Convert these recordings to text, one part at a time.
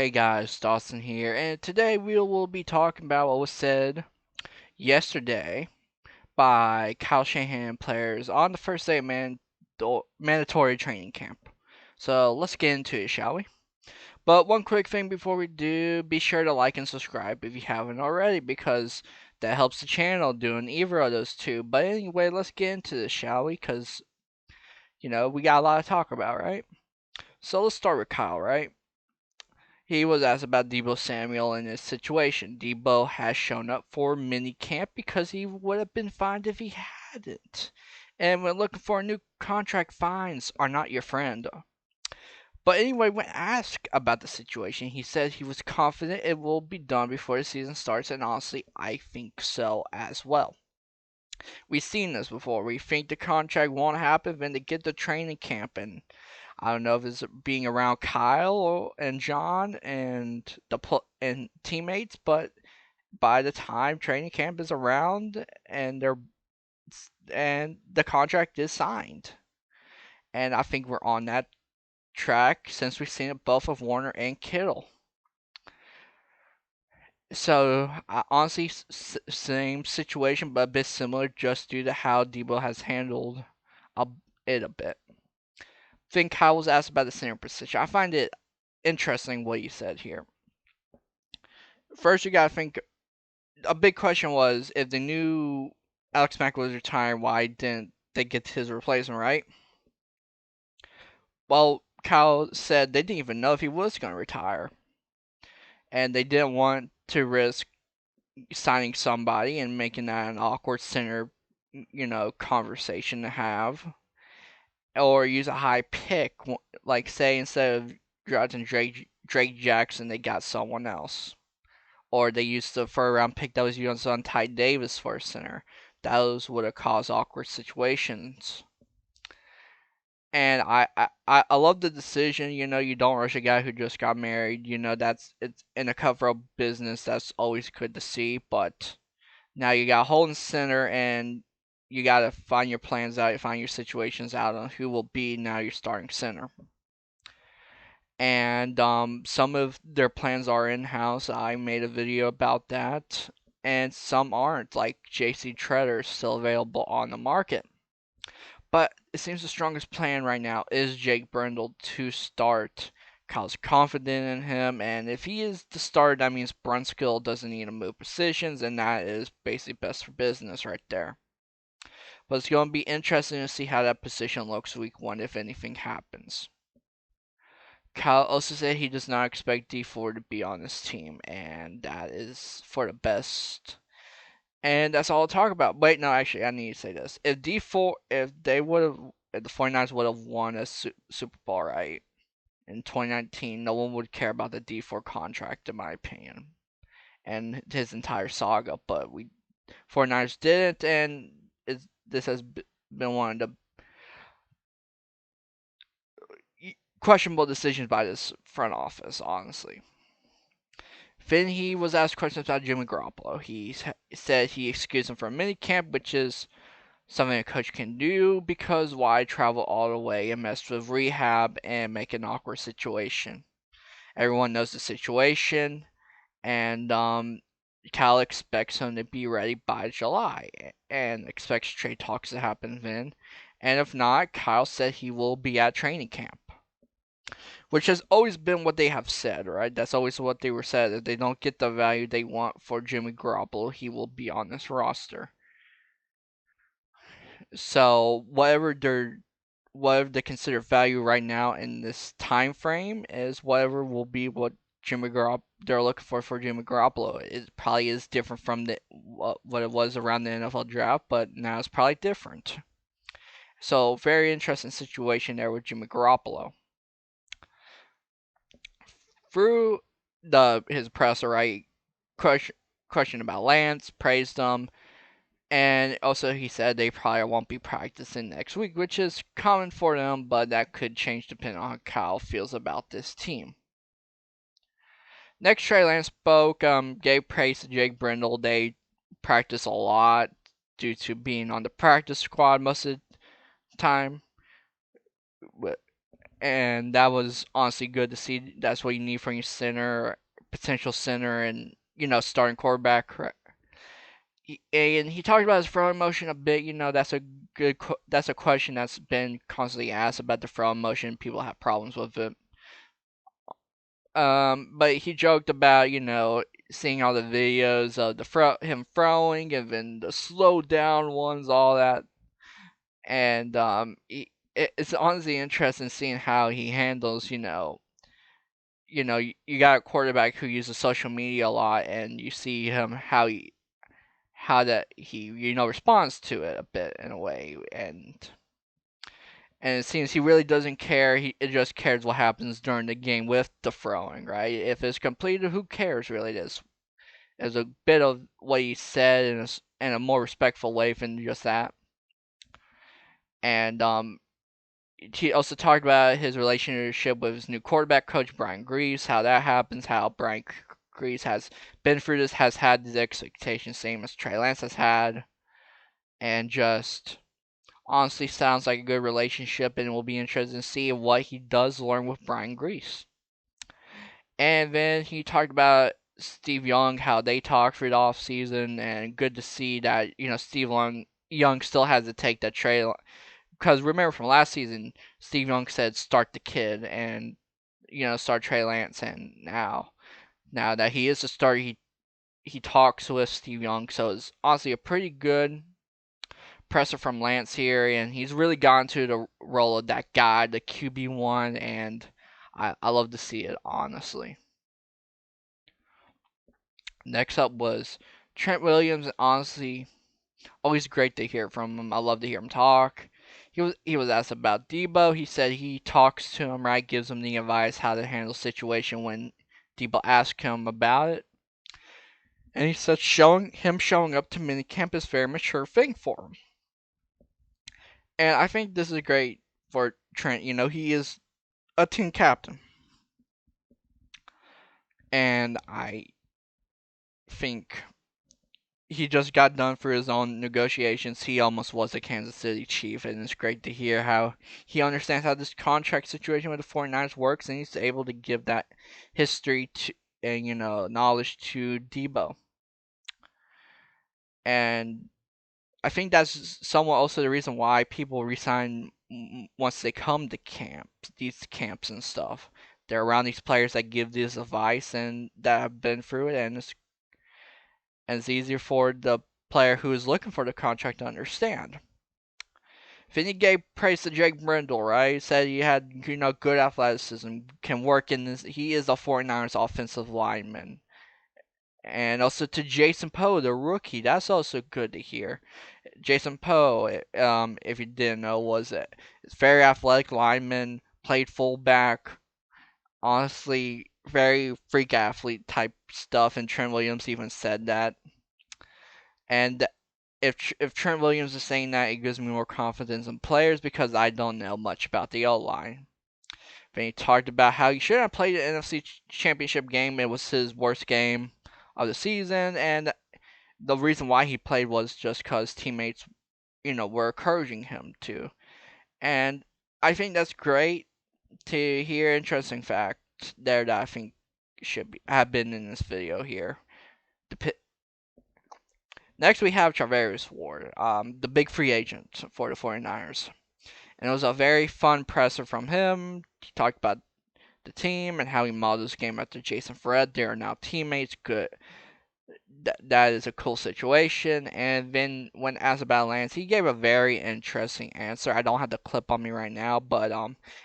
Hey guys, Dawson here, and today we will be talking about what was said yesterday by Shanahan players on the first day of mandatory training camp. So let's get into it, shall we? But one quick thing before we do, be sure to like and subscribe if you haven't already, because that helps the channel doing either of those two. But anyway, let's get into this, shall we? Because, we got a lot to talk about, right? So let's start with Kyle, right? He was asked about Debo Samuel and his situation. Debo has shown up for minicamp because he would have been fined if he hadn't. And when looking for a new contract, fines are not your friend. But anyway, when asked about the situation, he said he was confident it will be done before the season starts, and honestly, I think so as well. We've seen this before. We think the contract won't happen, then they get to training camp, and I don't know if it's being around Kyle and John and and teammates, but by the time training camp is around and the contract is signed, and I think we're on that track since we've seen it both of Warner and Kittle. So honestly, same situation, but a bit similar, just due to how Debo has handled it a bit. I think Kyle was asked about the center position. I find it interesting what you said here. First, you gotta think. A big question was if they knew Alex Mack was retiring, why didn't they get his replacement, right? Well, Kyle said they didn't even know if he was going to retire, and they didn't want to risk signing somebody and making that an awkward center, conversation to have, or use a high pick, like say instead of drafting Drake Jackson, they got someone else. Or they used the third round pick that was used on Ty Davis for center. Those would have caused awkward situations. And I love the decision. You don't rush a guy who just got married. It's in a cover up business. That's always good to see. But now you got a hole in center, and you got to find your plans out, find your situations out on who will be now your starting center. And some of their plans are in-house. I made a video about that, and some aren't, like JC Treader is still available on the market. But it seems the strongest plan right now is Jake Brendel to start. Kyle's confident in him, and if he is the starter, that means Brunskill doesn't need to move positions, and that is basically best for business right there. But it's going to be interesting to see how that position looks week 1 if anything happens. Kyle also said he does not expect D4 to be on this team, and that is for the best. And that's all I'll talk about. Wait, no, actually, I need to say this. If the 49ers would have won a Super Bowl, right, in 2019, no one would care about the D4 contract, in my opinion, and his entire saga. But 49ers didn't, and this has been one of the questionable decisions by this front office, honestly. Then he was asked questions about Jimmy Garoppolo. He said he excused him from minicamp, which is something a coach can do because why travel all the way and mess with rehab and make an awkward situation? Everyone knows the situation, and Cal expects him to be ready by July and expects trade talks to happen then. And if not, Kyle said he will be at training camp, which has always been what they have said, right? That's always what they were said. If they don't get the value they want for Jimmy Garoppolo, he will be on this roster. So whatever they consider value right now in this time frame is whatever will be what they're looking for Jimmy Garoppolo. It probably is different from what it was around the NFL draft, but now it's probably different. So very interesting situation there with Jimmy Garoppolo. Through his presser, right? Question about Lance, praised him, and also he said they probably won't be practicing next week, which is common for them, but that could change depending on how Kyle feels about this team. Next, Trey Lance spoke, gave praise to Jake Brendel. They practice a lot due to being on the practice squad most of the time. and that was honestly good to see. That's what you need from your center, potential center, and starting quarterback. And he talked about his throwing motion a bit. That's a question that's been constantly asked about the throwing motion. People have problems with it. But he joked about seeing all the videos of him throwing and then the slow down ones, all that, and it's honestly interesting seeing how he handles you got a quarterback who uses social media a lot, and you see him how that he responds to it a bit in a way, and it seems he really doesn't care. It just cares what happens during the game with the throwing, right? If it's completed, who cares really? There's a bit of what he said in a more respectful way than just that. And he also talked about his relationship with his new quarterback coach, Brian Grease, how that happens, how Brian Grease has been through this, has had these expectations, same as Trey Lance has had, and just honestly sounds like a good relationship, and it will be interesting to see what he does learn with Brian Grease. And then he talked about Steve Young, how they talked for the offseason, and good to see that, Steve Young still has to take that trade. Because remember from last season, Steve Young said start the kid and, start Trey Lance. And now that he is a starter, he talks with Steve Young. So it's honestly a pretty good presser from Lance here. And he's really gone to the role of that guy, the QB1. And I love to see it, honestly. Next up was Trent Williams. Honestly, always great to hear from him. I love to hear him talk. He was asked about Deebo. He said he talks to him, right, gives him the advice how to handle the situation when Deebo asks him about it. And he said showing up to minicamp is a very mature thing for him. And I think this is great for Trent. He is a team captain. And I think he just got done for his own negotiations. He almost was a Kansas City Chief, and it's great to hear how he understands how this contract situation with the 49ers works, and he's able to give that history to and knowledge to Deebo. And I think that's somewhat also the reason why people resign once they come to these camps and stuff. They're around these players that give this advice and that have been through it, and it's easier for the player who is looking for the contract to understand. Vinny gave praise to Jake Brindle, right? Said he had, good athleticism, can work in this. He is a 49ers offensive lineman. And also to Jason Poe, the rookie. That's also good to hear. Jason Poe, if you didn't know, was a very athletic lineman, played fullback. Honestly, very freak athlete type stuff, and Trent Williams even said that. And if Trent Williams is saying that, it gives me more confidence in players because I don't know much about the O-line. Then he talked about how he should have played the NFC Championship game. It was his worst game of the season, and the reason why he played was just because teammates, were encouraging him to. And I think that's great to hear. Interesting fact there that I think have been in this video here. Next, we have Charvarius Ward, the big free agent for the 49ers. And it was a very fun presser from him. He talked about the team and how he modeled this game after Jason Verrett. They are now teammates. Good. That is a cool situation. And then when asked about Lance, he gave a very interesting answer. I don't have the clip on me right now, but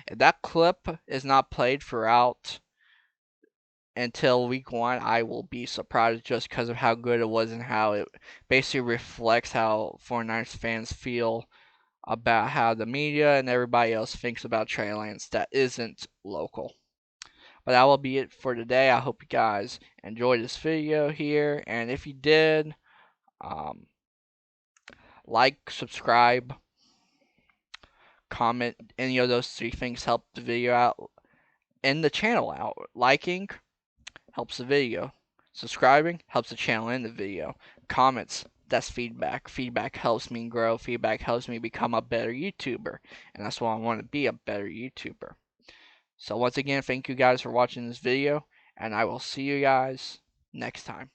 if that clip is not played throughout until week 1, I will be surprised just because of how good it was and how it basically reflects how 49ers fans feel about how the media and everybody else thinks about Trey Lance that isn't local. But that will be it for today. I hope you guys enjoyed this video here, and if you did, like, subscribe, comment. Any of those 3 things help the video out and the channel out. Liking helps the video. Subscribing helps the channel and the video. Comments, that's feedback. Feedback helps me grow. Feedback helps me become a better YouTuber. And that's why I want to be a better YouTuber. So once again, thank you guys for watching this video, and I will see you guys next time.